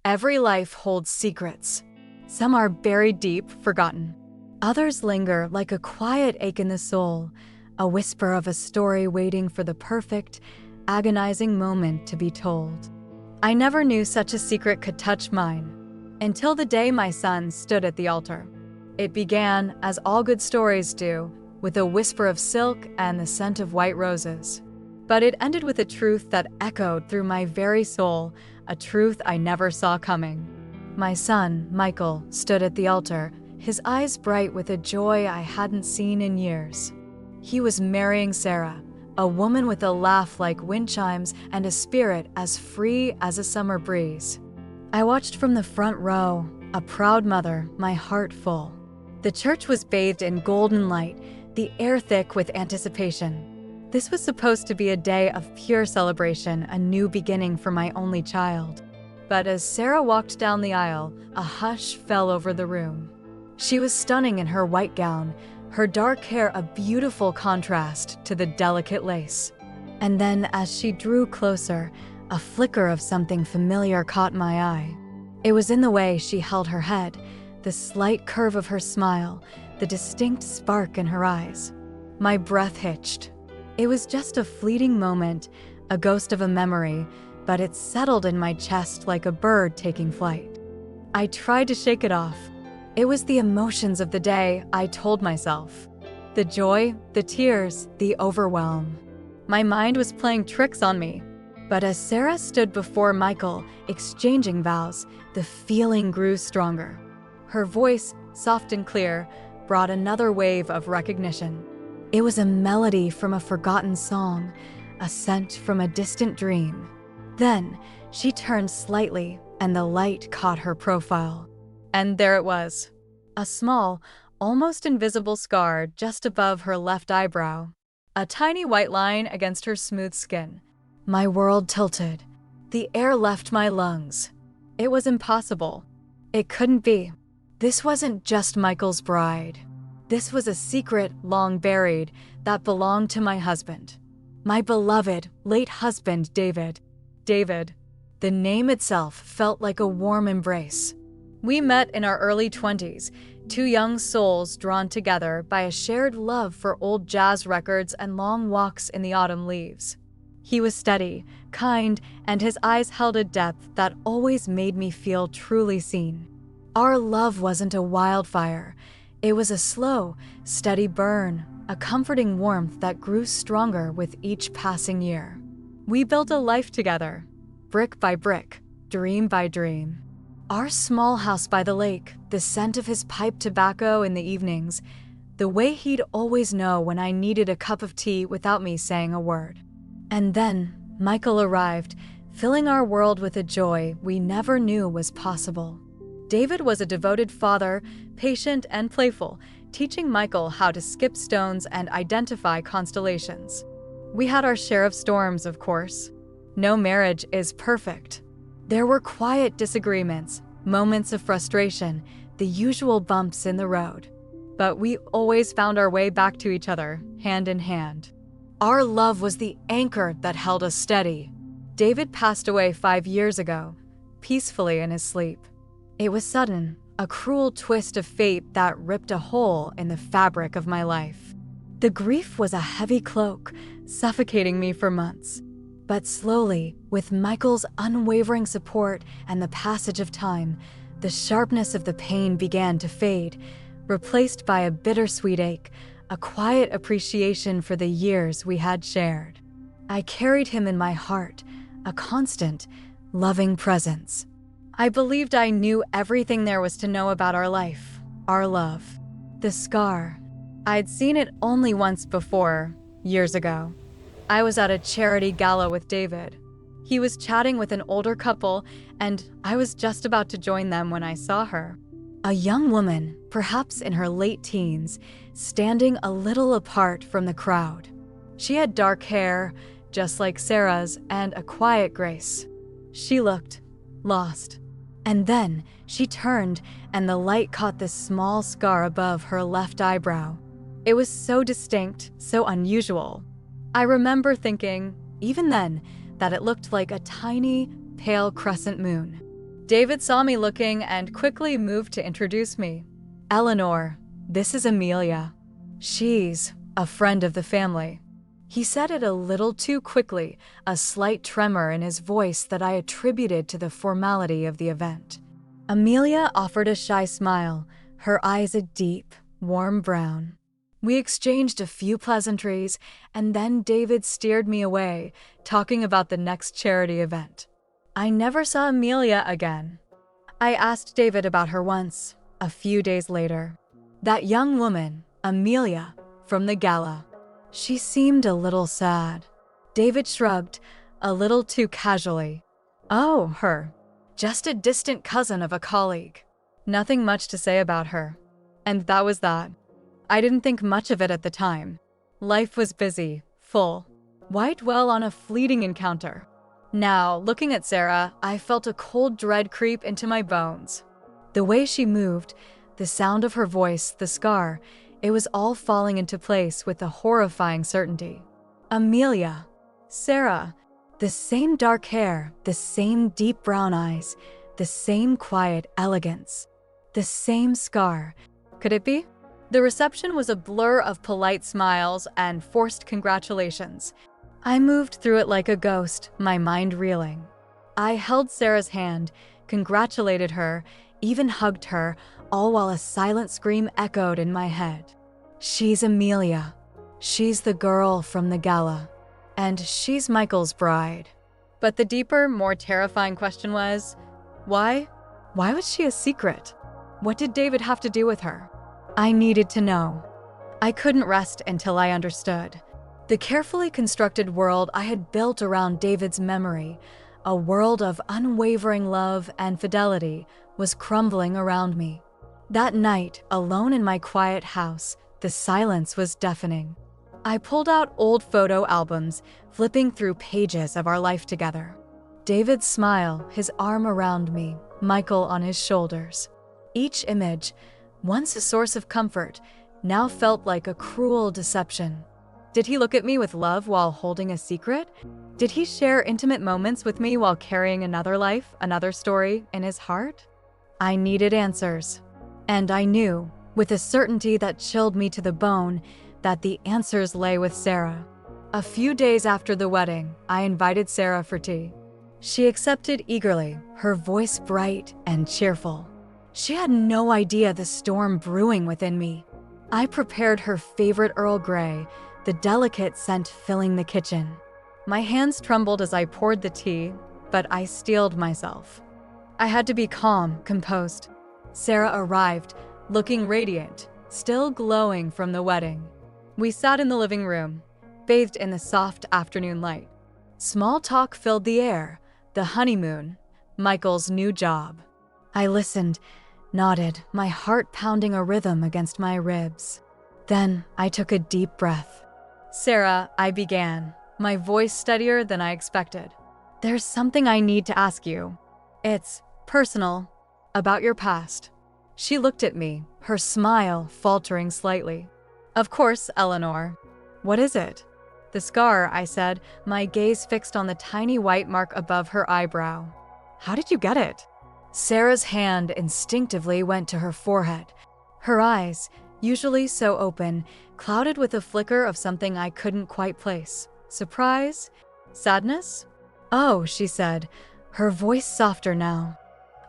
Every life holds secrets. Some are buried deep, forgotten. Others linger like a quiet ache in the soul, a whisper of a story waiting for the perfect, agonizing moment to be told. I never knew such a secret could touch mine, until the day my son stood at the altar. It began, as all good stories do, with a whisper of silk and the scent of white roses. But it ended with a truth that echoed through my very soul, a truth I never saw coming. My son, Michael, stood at the altar, his eyes bright with a joy I hadn't seen in years. He was marrying Sarah, a woman with a laugh like wind chimes and a spirit as free as a summer breeze. I watched from the front row, a proud mother, my heart full. The church was bathed in golden light, the air thick with anticipation. This was supposed to be a day of pure celebration, a new beginning for my only child. But as Sarah walked down the aisle, a hush fell over the room. She was stunning in her white gown, her dark hair a beautiful contrast to the delicate lace. And then, as she drew closer, a flicker of something familiar caught my eye. It was in the way she held her head, the slight curve of her smile, the distinct spark in her eyes. My breath hitched. It was just a fleeting moment, a ghost of a memory, but it settled in my chest like a bird taking flight. I tried to shake it off. It was the emotions of the day, I told myself. The joy, the tears, the overwhelm. My mind was playing tricks on me. But as Sarah stood before Michael, exchanging vows, the feeling grew stronger. Her voice, soft and clear, brought another wave of recognition. It was a melody from a forgotten song, a scent from a distant dream. Then, she turned slightly, and the light caught her profile. And there it was, a small, almost invisible scar just above her left eyebrow. A tiny white line against her smooth skin. My world tilted. The air left my lungs. It was impossible. It couldn't be. This wasn't just Michael's bride. This was a secret long buried that belonged to my husband. My beloved, late husband, David. David. The name itself felt like a warm embrace. We met in our early 20s, two young souls drawn together by a shared love for old jazz records and long walks in the autumn leaves. He was steady, kind, and his eyes held a depth that always made me feel truly seen. Our love wasn't a wildfire. It was a slow, steady burn, a comforting warmth that grew stronger with each passing year. We built a life together, brick by brick, dream by dream. Our small house by the lake, the scent of his pipe tobacco in the evenings, the way he'd always know when I needed a cup of tea without me saying a word. And then Michael arrived, filling our world with a joy we never knew was possible. David was a devoted father, patient and playful, teaching Michael how to skip stones and identify constellations. We had our share of storms, of course. No marriage is perfect. There were quiet disagreements, moments of frustration, the usual bumps in the road. But we always found our way back to each other, hand in hand. Our love was the anchor that held us steady. David passed away 5 years ago, peacefully in his sleep. It was sudden, a cruel twist of fate that ripped a hole in the fabric of my life. The grief was a heavy cloak, suffocating me for months. But slowly, with Michael's unwavering support and the passage of time, the sharpness of the pain began to fade, replaced by a bittersweet ache, a quiet appreciation for the years we had shared. I carried him in my heart, a constant, loving presence. I believed I knew everything there was to know about our life, our love. The scar. I'd seen it only once before, years ago. I was at a charity gala with David. He was chatting with an older couple, and I was just about to join them when I saw her. A young woman, perhaps in her late teens, standing a little apart from the crowd. She had dark hair, just like Sarah's, and a quiet grace. She looked lost. And then she turned, and the light caught this small scar above her left eyebrow. It was so distinct, so unusual. I remember thinking, even then, that it looked like a tiny, pale crescent moon. David saw me looking and quickly moved to introduce me. Eleanor, this is Amelia. She's a friend of the family. He said it a little too quickly, a slight tremor in his voice that I attributed to the formality of the event. Amelia offered a shy smile, her eyes a deep, warm brown. We exchanged a few pleasantries, and then David steered me away, talking about the next charity event. I never saw Amelia again. I asked David about her once, a few days later. That young woman, Amelia, from the gala. She seemed a little sad. David shrugged, a little too casually. Oh, her. Just a distant cousin of a colleague. Nothing much to say about her. And that was that. I didn't think much of it at the time. Life was busy, full. Why dwell on a fleeting encounter? Now, looking at Sarah, I felt a cold dread creep into my bones. The way she moved, the sound of her voice, the scar, it was all falling into place with a horrifying certainty. Amelia. Sarah. The same dark hair, the same deep brown eyes, the same quiet elegance. The same scar. Could it be? The reception was a blur of polite smiles and forced congratulations. I moved through it like a ghost, my mind reeling. I held Sarah's hand, congratulated her, even hugged her, all while a silent scream echoed in my head. She's Amelia. She's the girl from the gala. And she's Michael's bride. But the deeper, more terrifying question was, why? Why was she a secret? What did David have to do with her? I needed to know. I couldn't rest until I understood. The carefully constructed world I had built around David's memory, a world of unwavering love and fidelity, was crumbling around me. That night, alone in my quiet house, the silence was deafening. I pulled out old photo albums, flipping through pages of our life together. David's smile, his arm around me, Michael on his shoulders. Each image, once a source of comfort, now felt like a cruel deception. Did he look at me with love while holding a secret? Did he share intimate moments with me while carrying another life, another story in his heart? I needed answers. And I knew, with a certainty that chilled me to the bone, that the answers lay with Sarah. A few days after the wedding, I invited Sarah for tea. She accepted eagerly, her voice bright and cheerful. She had no idea the storm brewing within me. I prepared her favorite Earl Grey, the delicate scent filling the kitchen. My hands trembled as I poured the tea, but I steeled myself. I had to be calm, composed. Sarah arrived, looking radiant, still glowing from the wedding. We sat in the living room, bathed in the soft afternoon light. Small talk filled the air, the honeymoon, Michael's new job. I listened, nodded, my heart pounding a rhythm against my ribs. Then I took a deep breath. Sarah, I began, my voice steadier than I expected. There's something I need to ask you. It's personal, about your past. She looked at me, her smile faltering slightly. Of course, Eleanor. What is it? The scar, I said, my gaze fixed on the tiny white mark above her eyebrow. How did you get it? Sarah's hand instinctively went to her forehead. Her eyes, usually so open, clouded with a flicker of something I couldn't quite place. Surprise? Sadness? Oh, she said, her voice softer now.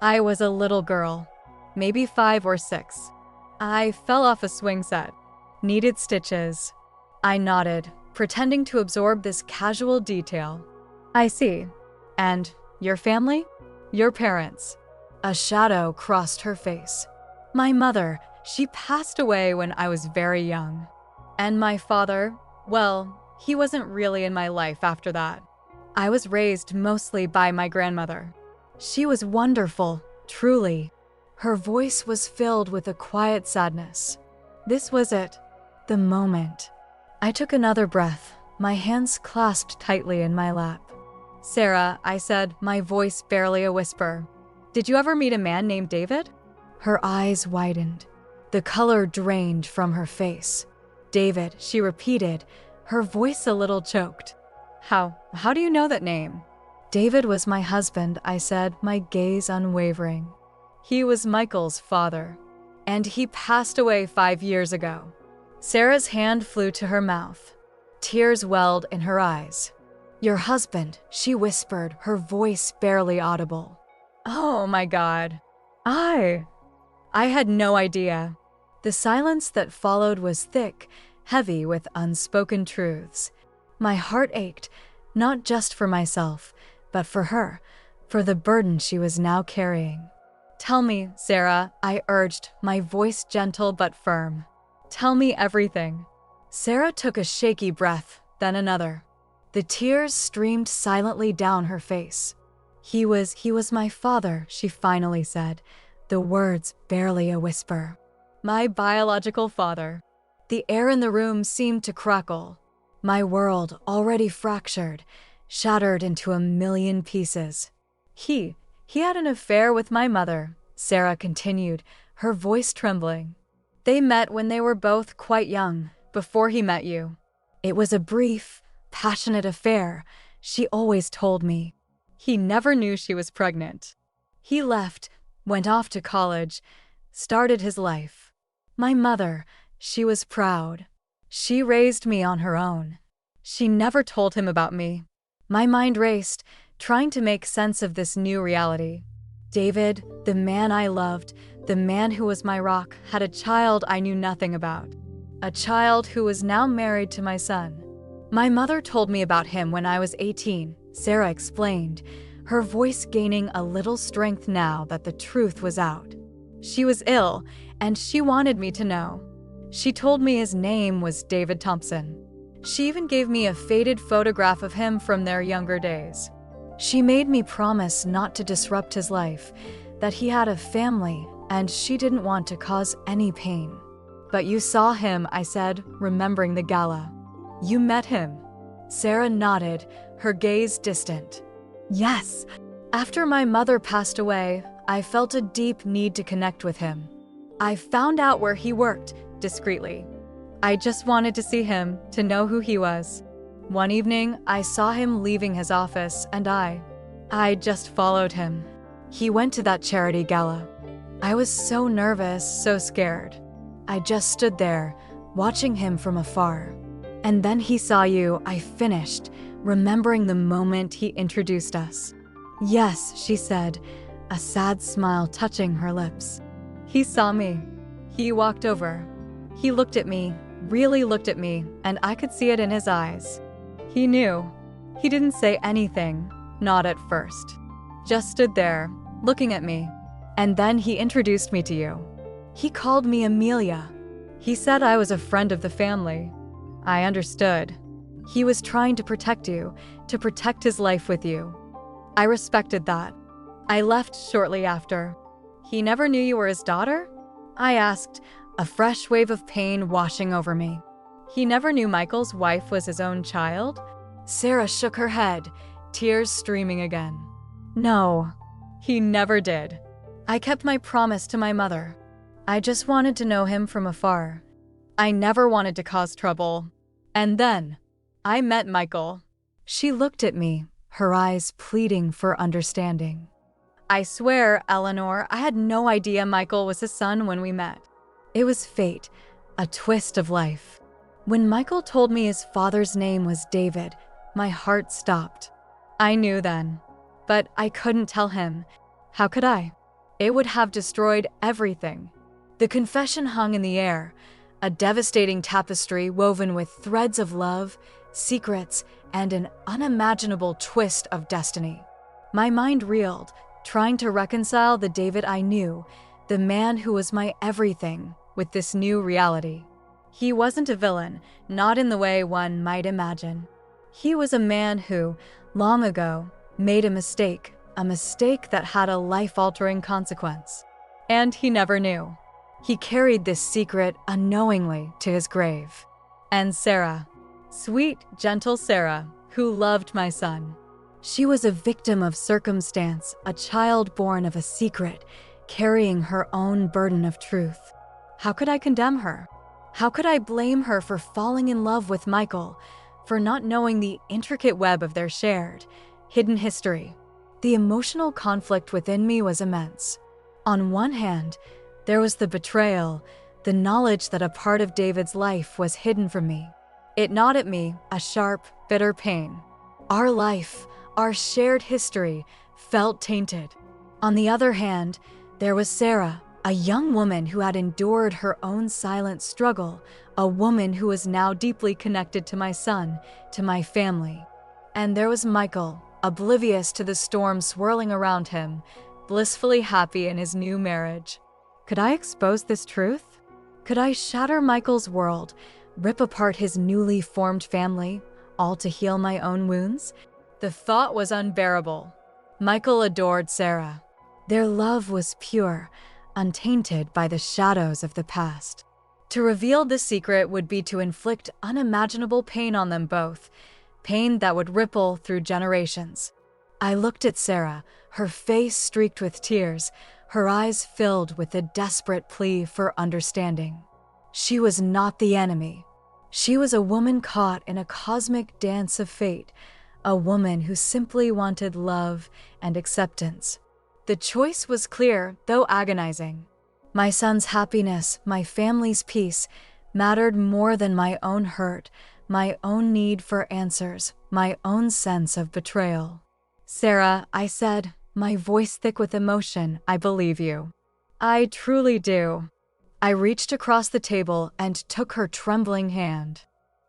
I was a little girl, maybe 5 or 6. I fell off a swing set. Needed stitches. I nodded, pretending to absorb this casual detail. I see. And your family? Your parents? A shadow crossed her face. My mother, she passed away when I was very young. And my father, well, he wasn't really in my life after that. I was raised mostly by my grandmother. She was wonderful, truly. Her voice was filled with a quiet sadness. This was it, the moment. I took another breath, my hands clasped tightly in my lap. Sarah, I said, my voice barely a whisper. Did you ever meet a man named David? Her eyes widened. The color drained from her face. David, she repeated, her voice a little choked. How do you know that name? David was my husband, I said, my gaze unwavering. He was Michael's father, and he passed away 5 years ago. Sarah's hand flew to her mouth. Tears welled in her eyes. Your husband, she whispered, her voice barely audible. Oh my God. I had no idea. The silence that followed was thick, heavy with unspoken truths. My heart ached, not just for myself, but for her, for the burden she was now carrying. Tell me, Sarah, I urged, my voice gentle but firm. Tell me everything. Sarah took a shaky breath, then another. The tears streamed silently down her face. He was my father, she finally said, the words barely a whisper. My biological father. The air in the room seemed to crackle. My world, already fractured, shattered into a million pieces. He had an affair with my mother, Sarah continued, her voice trembling. They met when they were both quite young, before he met you. It was a brief, passionate affair, she always told me. He never knew she was pregnant. He left, went off to college, started his life. My mother, she was proud. She raised me on her own. She never told him about me. My mind raced, trying to make sense of this new reality. David, the man I loved, the man who was my rock, had a child I knew nothing about. A child who was now married to my son. My mother told me about him when I was 18, Sarah explained, her voice gaining a little strength now that the truth was out. She was ill, and she wanted me to know. She told me his name was David Thompson. She even gave me a faded photograph of him from their younger days. She made me promise not to disrupt his life, that he had a family, and she didn't want to cause any pain. But you saw him, I said, remembering the gala. You met him. Sarah nodded, her gaze distant. Yes. After my mother passed away, I felt a deep need to connect with him. I found out where he worked, discreetly. I just wanted to see him, to know who he was. One evening, I saw him leaving his office, and I just followed him. He went to that charity gala. I was so nervous, so scared. I just stood there, watching him from afar. And then he saw you, I finished, remembering the moment he introduced us. Yes, she said, a sad smile touching her lips. He saw me. He walked over. He looked at me, really looked at me, and I could see it in his eyes. He knew. He didn't say anything, not at first. Just stood there, looking at me. And then he introduced me to you. He called me Amelia. He said I was a friend of the family. I understood. He was trying to protect you, to protect his life with you. I respected that. I left shortly after. He never knew you were his daughter? I asked, a fresh wave of pain washing over me. He never knew Michael's wife was his own child? Sarah shook her head, tears streaming again. No, he never did. I kept my promise to my mother. I just wanted to know him from afar. I never wanted to cause trouble. And then, I met Michael. She looked at me, her eyes pleading for understanding. I swear, Eleanor, I had no idea Michael was his son when we met. It was fate, a twist of life. When Michael told me his father's name was David, my heart stopped. I knew then, but I couldn't tell him. How could I? It would have destroyed everything. The confession hung in the air, a devastating tapestry woven with threads of love, secrets, and an unimaginable twist of destiny. My mind reeled, trying to reconcile the David I knew, the man who was my everything, with this new reality. He wasn't a villain, not in the way one might imagine. He was a man who, long ago, made a mistake that had a life-altering consequence. And he never knew. He carried this secret unknowingly to his grave. And Sarah, sweet, gentle Sarah, who loved my son. She was a victim of circumstance, a child born of a secret, carrying her own burden of truth. How could I condemn her? How could I blame her for falling in love with Michael, for not knowing the intricate web of their shared, hidden history. The emotional conflict within me was immense. On one hand, there was the betrayal, the knowledge that a part of David's life was hidden from me. It gnawed at me, a sharp, bitter pain. Our life, our shared history, felt tainted. On the other hand, there was Sarah, a young woman who had endured her own silent struggle, a woman who was now deeply connected to my son, to my family. And there was Michael, oblivious to the storm swirling around him, blissfully happy in his new marriage. Could I expose this truth? Could I shatter Michael's world, rip apart his newly formed family, all to heal my own wounds? The thought was unbearable. Michael adored Sarah. Their love was pure, untainted by the shadows of the past. To reveal the secret would be to inflict unimaginable pain on them both, pain that would ripple through generations. I looked at Sarah, her face streaked with tears, her eyes filled with a desperate plea for understanding. She was not the enemy. She was a woman caught in a cosmic dance of fate, a woman who simply wanted love and acceptance. The choice was clear, though agonizing. My son's happiness, my family's peace, mattered more than my own hurt, my own need for answers, my own sense of betrayal. "Sarah," I said, my voice thick with emotion, "I believe you. I truly do." I reached across the table and took her trembling hand.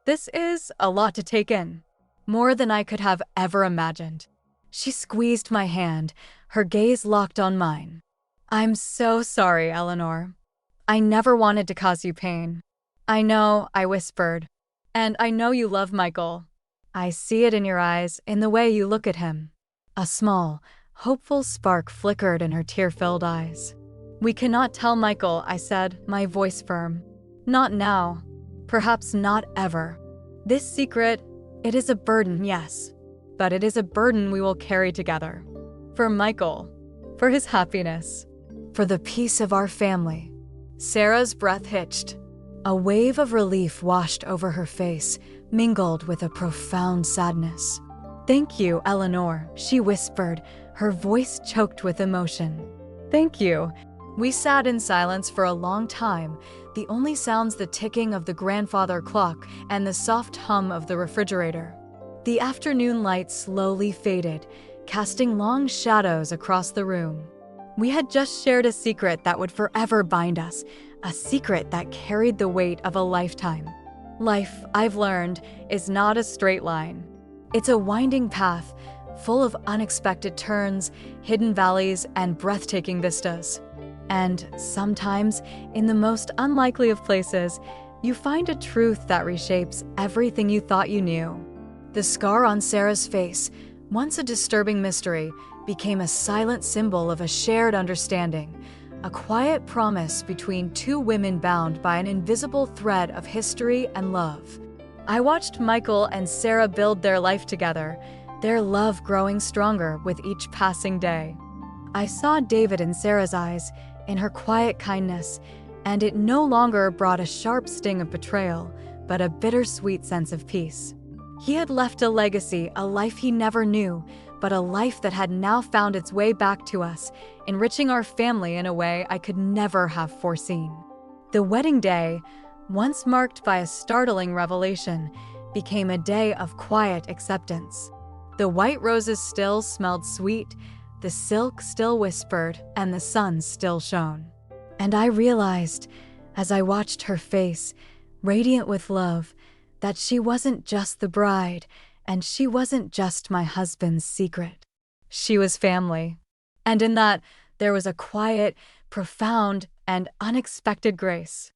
This is a lot to take in, more than I could have ever imagined. She squeezed my hand, her gaze locked on mine. "I'm so sorry, Eleanor. I never wanted to cause you pain. I know," I whispered, "and I know you love Michael. I see it in your eyes, in the way you look at him." A small, hopeful spark flickered in her tear-filled eyes. "We cannot tell Michael," I said, my voice firm. "Not now. Perhaps not ever. This secret, it is a burden, yes, but it is a burden we will carry together. For Michael, for his happiness, for the peace of our family." Sarah's breath hitched. A wave of relief washed over her face, mingled with a profound sadness. "Thank you, Eleanor," she whispered, her voice choked with emotion. "Thank you." We sat in silence for a long time, the only sounds the ticking of the grandfather clock and the soft hum of the refrigerator. The afternoon light slowly faded, casting long shadows across the room. We had just shared a secret that would forever bind us, a secret that carried the weight of a lifetime. Life, I've learned, is not a straight line. It's a winding path, full of unexpected turns, hidden valleys, and breathtaking vistas. And sometimes, in the most unlikely of places, you find a truth that reshapes everything you thought you knew. The scar on Sarah's face, once a disturbing mystery, became a silent symbol of a shared understanding, a quiet promise between two women bound by an invisible thread of history and love. I watched Michael and Sarah build their life together, their love growing stronger with each passing day. I saw David in Sarah's eyes, in her quiet kindness, and it no longer brought a sharp sting of betrayal, but a bittersweet sense of peace. He had left a legacy, a life he never knew, but a life that had now found its way back to us, enriching our family in a way I could never have foreseen. The wedding day, once marked by a startling revelation, became a day of quiet acceptance. The white roses still smelled sweet, the silk still whispered, and the sun still shone. And I realized, as I watched her face, radiant with love, that she wasn't just the bride, and she wasn't just my husband's secret. She was family. And in that, there was a quiet, profound, and unexpected grace.